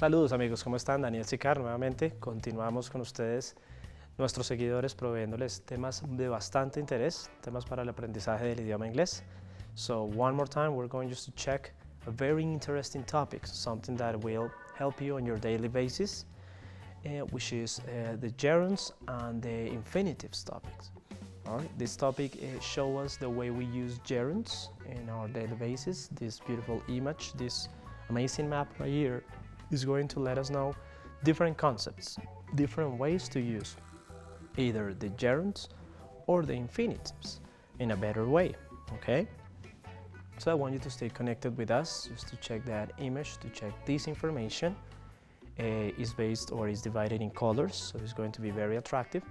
Saludos amigos, ¿cómo están? Daniel Sicar nuevamente. Continuamos con ustedes, nuestros seguidores, proveyéndoles temas de bastante interés, temas para el aprendizaje del idioma inglés. So one more time, we're going just to check a very interesting topic, something that will help you on your daily basis, which is the gerunds and the infinitives topics. All right, this topic shows us the way we use gerunds in our daily basis. This beautiful image, this amazing map right here is going to let us know different concepts, different ways to use either the gerunds or the infinitives in a better way, okay? So I want you to stay connected with us just to check that image, to check this information. Is based or is divided in colors, so it's going to be very attractive,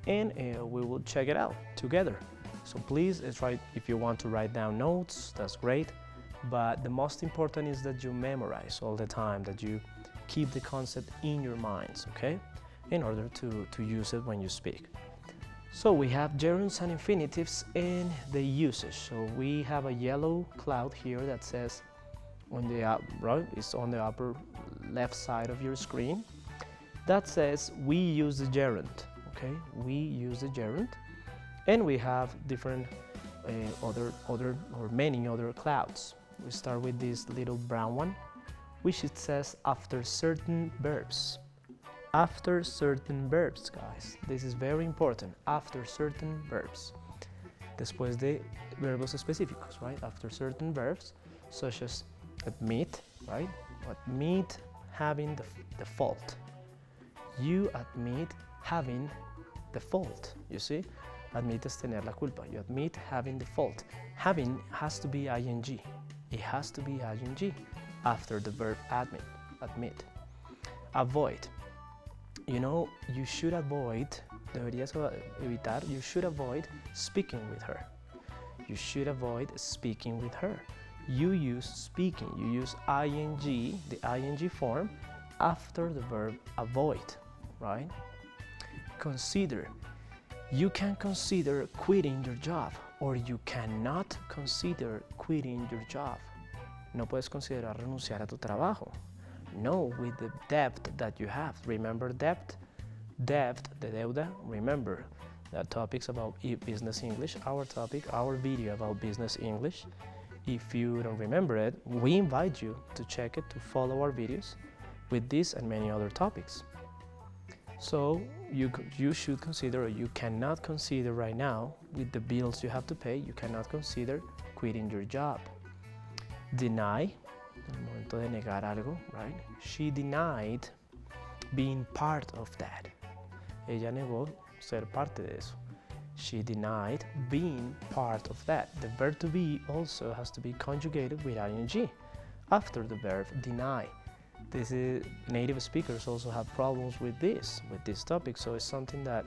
and we will check it out together. So please try, if you want to write down notes, that's great. But the most important is that you memorize all the time, that you keep the concept in your minds, okay? In order to use it when you speak. So we have gerunds and infinitives and the usage. So we have a yellow cloud here that says, on the right, it's on the upper left side of your screen. That says we use the gerund, okay? We use the gerund, and we have different many other clouds. We start with this little brown one, which it says after certain verbs. After certain verbs, guys. This is very important. After certain verbs. Después de verbos específicos, right? After certain verbs, such as admit, right? Admit having the fault. You admit having the fault, you see? Admit es tener la culpa. You admit having the fault. Having has to be ing. It has to be ing after the verb admit. Avoid. You know, you should avoid, deberías evitar, you should avoid speaking with her. You should avoid speaking with her. You use speaking, you use ing, the ing form, after the verb avoid, right? Consider. You can consider quitting your job, or you cannot consider quitting your job. No puedes considerar renunciar a tu trabajo. No, with the debt that you have. Remember debt? Debt, de deuda. Remember that topics about business English, our topic, our video about business English. If you don't remember it, we invite you to check it, to follow our videos with this and many other topics. So you should consider, or you cannot consider right now, with the bills you have to pay, you cannot consider quitting your job. Deny, en el momento de negar algo, right? She denied being part of that. Ella negó ser parte de eso. She denied being part of that. The verb to be also has to be conjugated with ing after the verb deny. This is, native speakers also have problems with this topic, so it's something that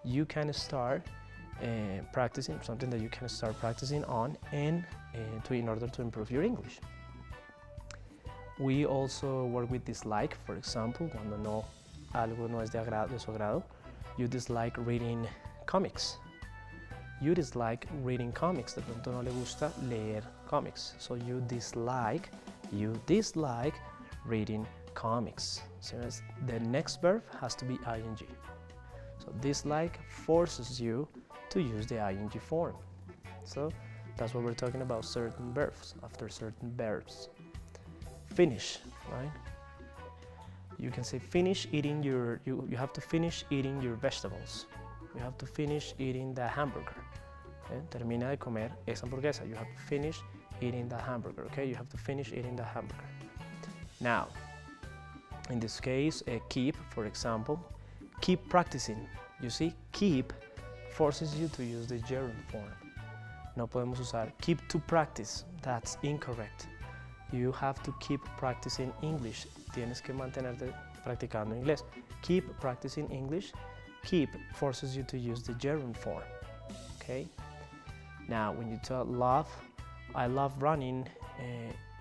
you can start practicing, something that you can start practicing on, and in order to improve your English. We also work with dislike, for example, cuando algo no es de su agrado. You dislike reading comics. You dislike reading comics. De pronto no le gusta leer comics. So you dislike reading comics. So the next verb has to be ing. So dislike forces you to use the ing form. So that's what we're talking about, certain verbs, after certain verbs. Finish, right? You can say finish eating you have to finish eating your vegetables. You have to finish eating the hamburger. Okay? Termina de comer esa hamburguesa. You have to finish eating the hamburger, okay? You have to finish eating the hamburger. Now, in this case, keep, for example, keep practicing. You see, keep forces you to use the gerund form. No podemos usar keep to practice. That's incorrect. You have to keep practicing English. Tienes que mantenerte practicando inglés. Keep practicing English. Keep forces you to use the gerund form. Okay? Now, when you tell love, I love running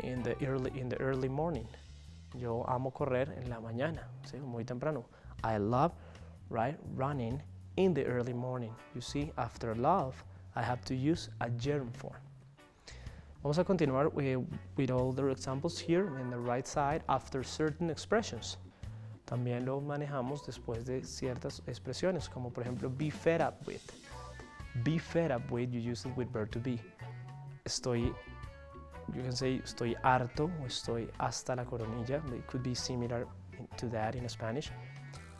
in the early morning. Yo amo correr en la mañana, ¿sí? Muy temprano. I love, right, running in the early morning. You see, after love, I have to use a gerund form. Vamos a continuar with all the examples here in the right side after certain expressions. También lo manejamos después de ciertas expresiones, como por ejemplo be fed up with. Be fed up with, you use it with verb to be. You can say estoy harto o estoy hasta la coronilla. It could be similar to that in Spanish.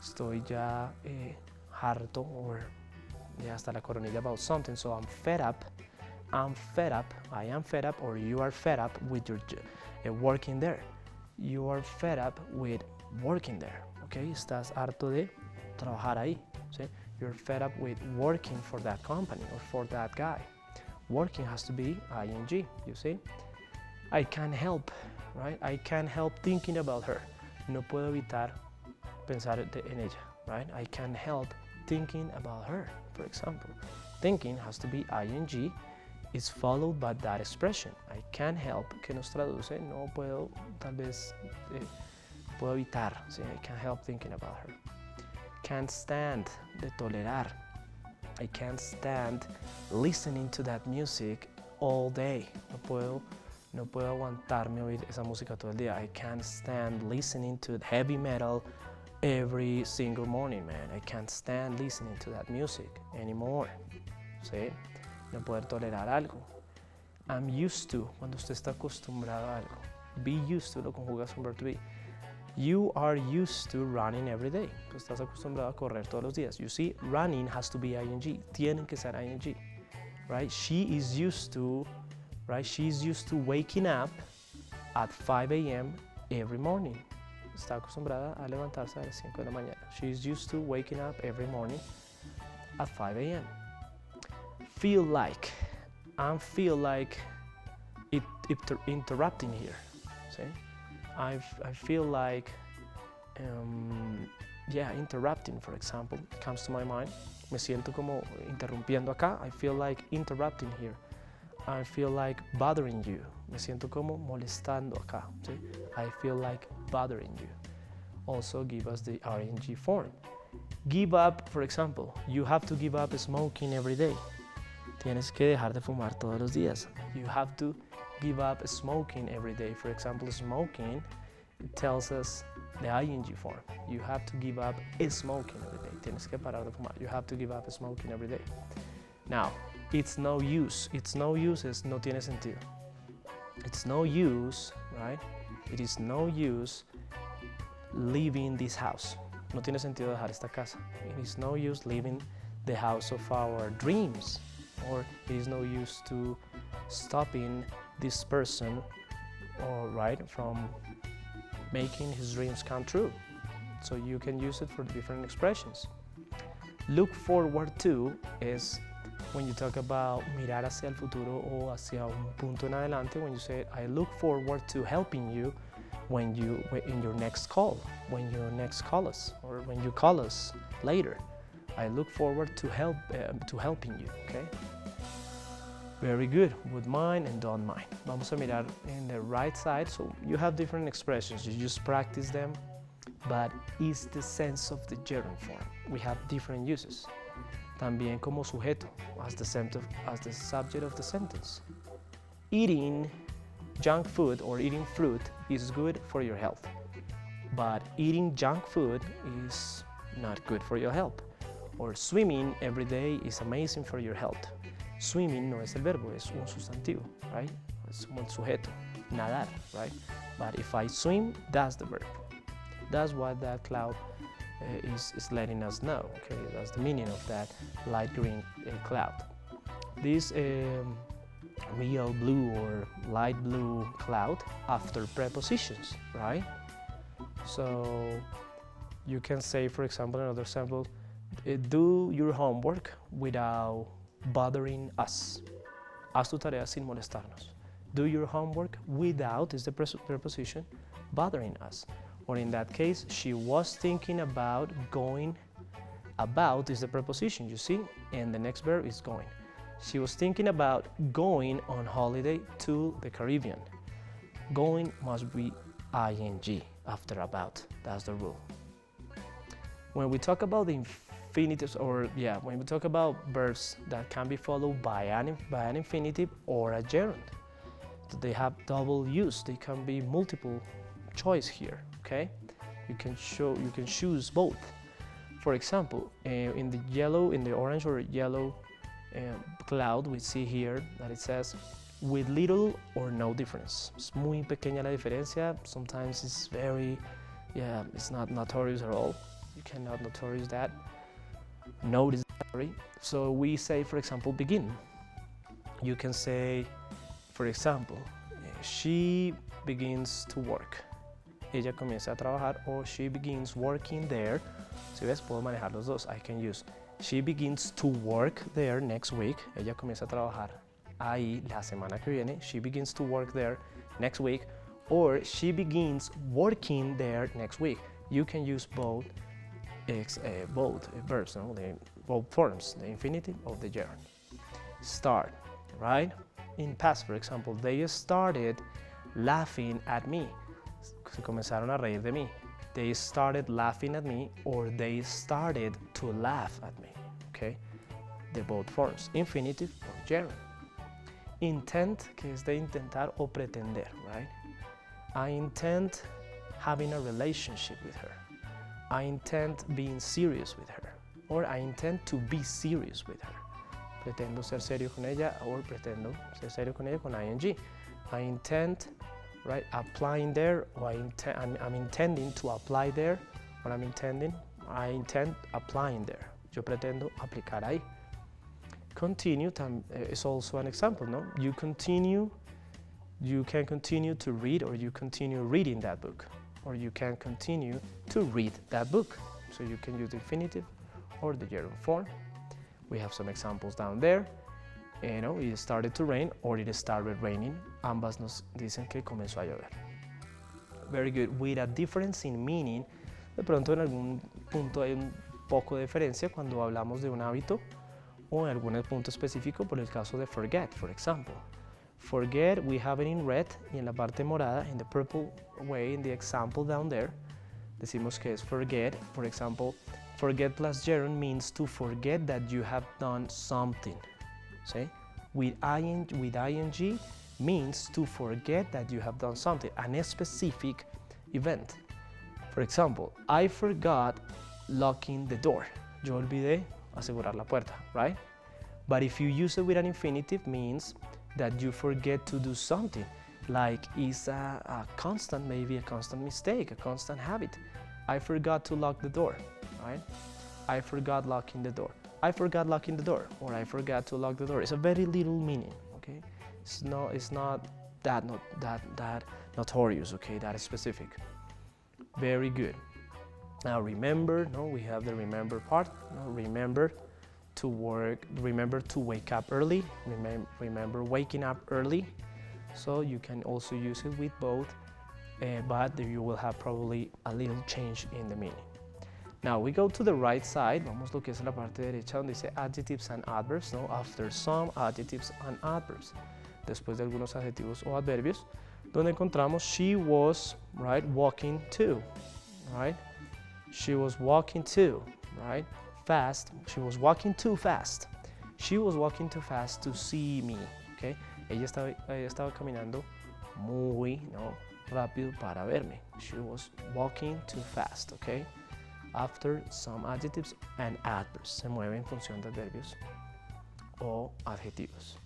Estoy ya harto or ya hasta la coronilla about something. So I'm fed up. I'm fed up. I am fed up, or you are fed up with your working there. You are fed up with working there. Okay, estás harto de trabajar ahí. ¿Sí? You're fed up with working for that company or for that guy. Working has to be ing, you see? I can't help, right? I can't help thinking about her. No puedo evitar pensar en ella, right? I can't help thinking about her, for example. Thinking has to be ing, is followed by that expression. I can't help, que nos traduce, no puedo, tal vez, puedo evitar, ¿sí? I can't help thinking about her. Can't stand, de tolerar. I can't stand listening to that music all day. No puedo aguantarme oír esa música todo el día. I can't stand listening to heavy metal every single morning, man. I can't stand listening to that music anymore. ¿Sí? No poder tolerar algo. I'm used to, cuando usted está acostumbrado a algo. Be used to lo conjugas con verb to be. You are used to running every day. Tú estás acostumbrado a correr todos los días. You see, running has to be ing. Tienen que ser ing. Right? She is used to waking up at 5 a.m. every morning. Está acostumbrada a levantarse a las 5 de la mañana. She is used to waking up every morning at 5 a.m. Feel like. I feel like interrupting here. See? I feel like, interrupting, for example, comes to my mind. Me siento como interrumpiendo acá. I feel like interrupting here. I feel like bothering you. Me siento como molestando acá. ¿Sí? I feel like bothering you. Also give us the ing form. Give up, for example. You have to give up smoking every day. Tienes que dejar de fumar todos los días. You have to give up smoking every day. For example, smoking, it tells us the ing form. You have to give up smoking every day. Tienes que parar de fumar. You have to give up smoking every day. Now, it's no use. It's no use es no tiene sentido. It's no use, right? It is no use leaving this house. No tiene sentido dejar esta casa. It is no use leaving the house of our dreams. Or it is no use to stopping this person, from making his dreams come true. So you can use it for different expressions. Look forward to is when you talk about mirar hacia el futuro o hacia un punto en adelante. When you say, I look forward to helping you in your next call, when you next call us, or when you call us later. I look forward to helping you, okay? Very good, would mind and don't mind. Vamos a mirar in the right side, so you have different expressions, you just practice them, but it's the sense of the gerund form. We have different uses. También como sujeto, as the subject of the sentence. Eating junk food or eating fruit is good for your health, but eating junk food is not good for your health. Or swimming every day is amazing for your health. Swimming no es el verbo, es un sustantivo, right? Es como el sujeto, nadar, right? But if I swim, that's the verb. That's what that cloud is letting us know, okay? That's the meaning of that light green cloud. This real blue or light blue cloud after prepositions, right? So you can say, for example, another example, do your homework without bothering us. Haz tu tarea sin molestarnos. Do your homework without is the preposition, bothering us. Or in that case, she was thinking about going. About is the preposition, you see, and the next verb is going. She was thinking about going on holiday to the Caribbean. Going must be ing after about. That's the rule. When we talk about the infinitives, when we talk about verbs that can be followed by an infinitive or a gerund. they have double use. They can be multiple choice here, okay? You can choose both. For example, in the orange or yellow cloud, we see here that it says with little or no difference. Es muy pequeña la diferencia. Sometimes it's very, it's not notorious at all. You cannot notorious that. Notice that, sorry. So we say, for example, begin. You can say, for example, she begins to work. Ella comienza a trabajar, or she begins working there. Si ves, puedo manejar los dos. I can use she begins to work there next week. Ella comienza a trabajar ahí la semana que viene. She begins to work there next week. Or she begins working there next week. You can use both verbs, no? Both forms, the infinitive of the gerund. Start, right? In past, for example, they started laughing at me. Se comenzaron a reír de mí. They started laughing at me, or they started to laugh at me, okay? De both forms, infinitive or gerund. Intent, que es de intentar o pretender, right? I intend having a relationship with her. I intend being serious with her, or I intend to be serious with her. Pretendo ser serio con ella, or pretendo ser serio con ella con ing. I intend, right, applying there, or I'm intending to apply there, or I intend applying there. Yo pretendo aplicar ahí. Continue is also an example, no? You can continue to read, or you continue reading that book, or you can continue to read that book. So you can use the infinitive or the gerund form. We have some examples down there. You know, it started to rain, or it started raining. Ambas nos dicen que comenzó a llover. Very good. With a difference in meaning, de pronto en algún punto hay un poco de diferencia cuando hablamos de un hábito o en algún punto específico, por el caso de forget, for example. Forget, we have it in red, y en la parte morada, in the purple way, in the example down there, decimos que es forget. For example, forget plus gerund means to forget that you have done something. See? With ing means to forget that you have done something, a specific event. For example, I forgot locking the door. Yo olvidé asegurar la puerta, right? But if you use it with an infinitive, means that you forget to do something, like is a constant, maybe a constant mistake, a constant habit. I forgot to lock the door, right? I forgot locking the door. I forgot locking the door, or I forgot to lock the door. It's a very little meaning, okay? It's not that notorious, okay? That is specific. Very good. Now remember, no, we have the remember part. No, remember to work. Remember to wake up early. Remember waking up early. So you can also use it with both, but you will have probably a little change in the meaning. Now we go to the right side. Vamos lo que es la parte derecha donde dice adjectives and adverbs, no? After some adjectives and adverbs. Después de algunos adjetivos o adverbios, donde encontramos she was, right, walking to, right? She was walking too, right? Fast. She was walking too fast. She was walking too fast to see me, okay? Ella estaba caminando muy, no, rápido para verme. She was walking too fast, okay? After some adjectives and adverbs. Se mueve en función de adverbios o adjetivos.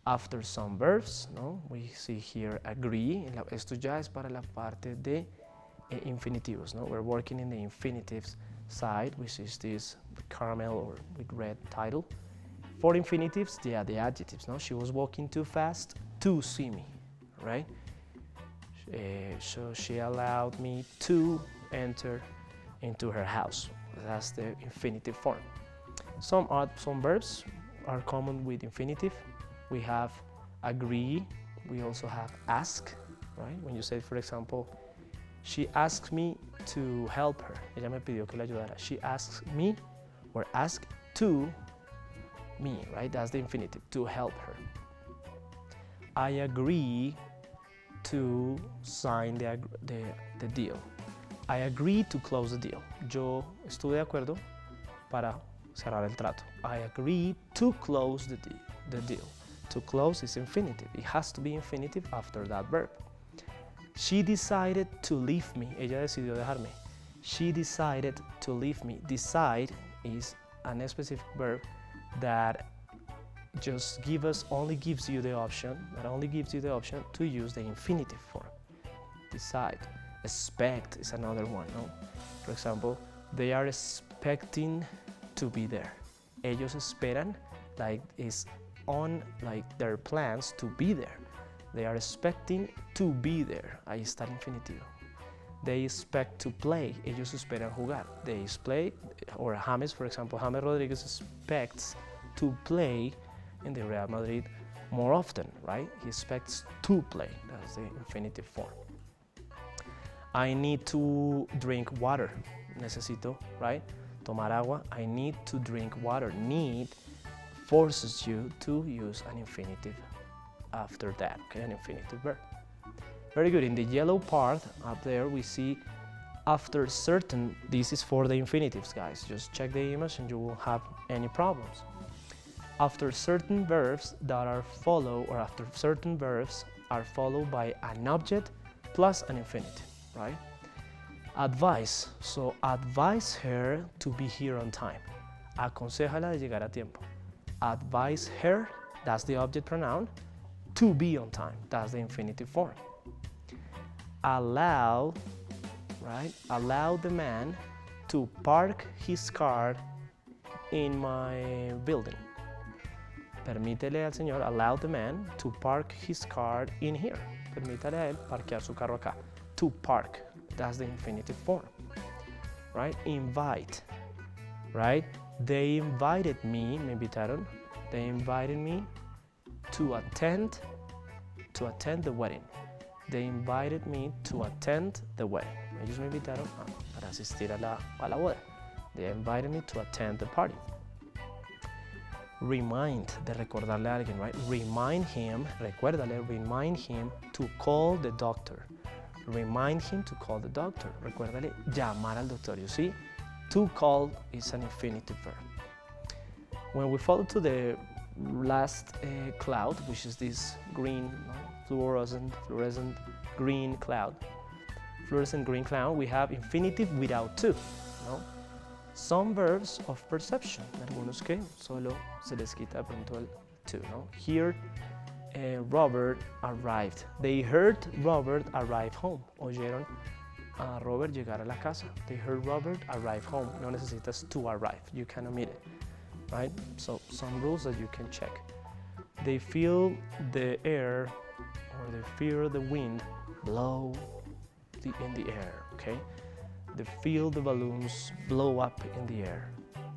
After some verbs, no, we see here agree. Esto ya es para la parte de infinitivos, no? We're working in the infinitives side, which is this caramel or with red title. For infinitives, yeah, the adjectives, no? She was walking too fast to see me, right? So she allowed me to enter into her house. That's the infinitive form. Some verbs are common with infinitive. We have agree. We also have ask, right? When you say, for example, she asked me to help her. Ella me pidió que la ayudara. She asks me, or ask to me, right? That's the infinitive, to help her. I agree to sign the deal. I agree to close the deal. Yo estuve de acuerdo para cerrar el trato. I agree to close the deal. To close is infinitive. It has to be infinitive after that verb. She decided to leave me. Ella decidió dejarme. She decided to leave me. Decide is an specific verb that just only gives you the option to use the infinitive form. Decide. Expect is another one, no? For example, they are expecting to be there. Ellos esperan, like is on like their plans to be there. They are expecting to be there. Ahí está el infinitivo. They expect to play. Ellos esperan jugar. They play, or James, for example, James Rodriguez expects to play in the Real Madrid more often, right? He expects to play. That's the infinitive form. I need to drink water. Necesito, right? Tomar agua. I need to drink water. Need forces you to use an infinitive after that, okay? An infinitive verb. Very good. In the yellow part up there, we see after certain. This is for the infinitives, guys. Just check the image and you won't have any problems. After certain verbs that are after certain verbs are followed by an object plus an infinitive, right? Advise. So advise her to be here on time. Aconséjala de llegar a tiempo. Advise her, that's the object pronoun. To be on time, that's the infinitive form. Allow, right? Allow the man to park his car in my building. Permítele al señor, allow the man to park his car in here. Permítale a él parquear su carro acá. To park, that's the infinitive form, right? Invite, right? They invited me, me invitaron. They invited me to attend the wedding. They invited me to attend the wedding. Ellos me invitaron para asistir a la boda. They invited me to attend the party. Remind, de recordarle a alguien, right? Remind him, recuérdale, remind him to call the doctor. Remind him to call the doctor. Recuérdale llamar al doctor. You see, to call is an infinitive verb. When we follow to the last cloud, which is this green, fluorescent green cloud, we have infinitive without to. No? Some verbs of perception, algunos que solo se les quita pronto el to. No? Here, Robert arrived. They heard Robert arrive home. Oyeron a Robert llegar a la casa. They heard Robert arrive home. No necesitas to arrive. You can omit it, right? So some rules that you can check. They feel the air, or they feel the wind blow in the air. Okay. They feel the balloons blow up in the air,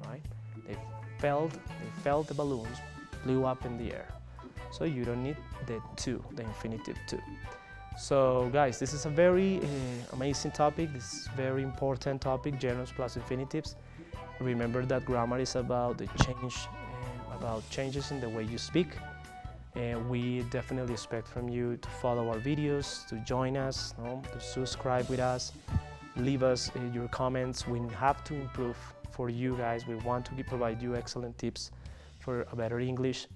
right? They felt the balloons blew up in the air. So you don't need the to, the infinitive to. So guys, this is a very amazing topic. This is a very important topic, gerunds plus infinitives. Remember that grammar is about the about changes in the way you speak. And we definitely expect from you to follow our videos, to join us, to subscribe with us. Leave us your comments. We have to improve for you guys. We want to provide you excellent tips for a better English.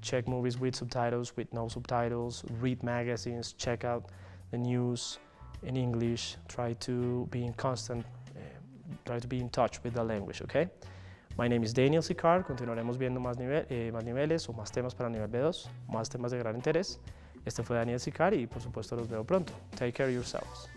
Check movies with subtitles, with no subtitles, read magazines, check out the news in English. Try to be in touch with the language, okay? My name is Daniel Sicar. Continuaremos viendo más niveles o más temas para nivel B2, más temas de gran interés. Este fue Daniel Sicar y por supuesto los veo pronto. Take care of yourselves.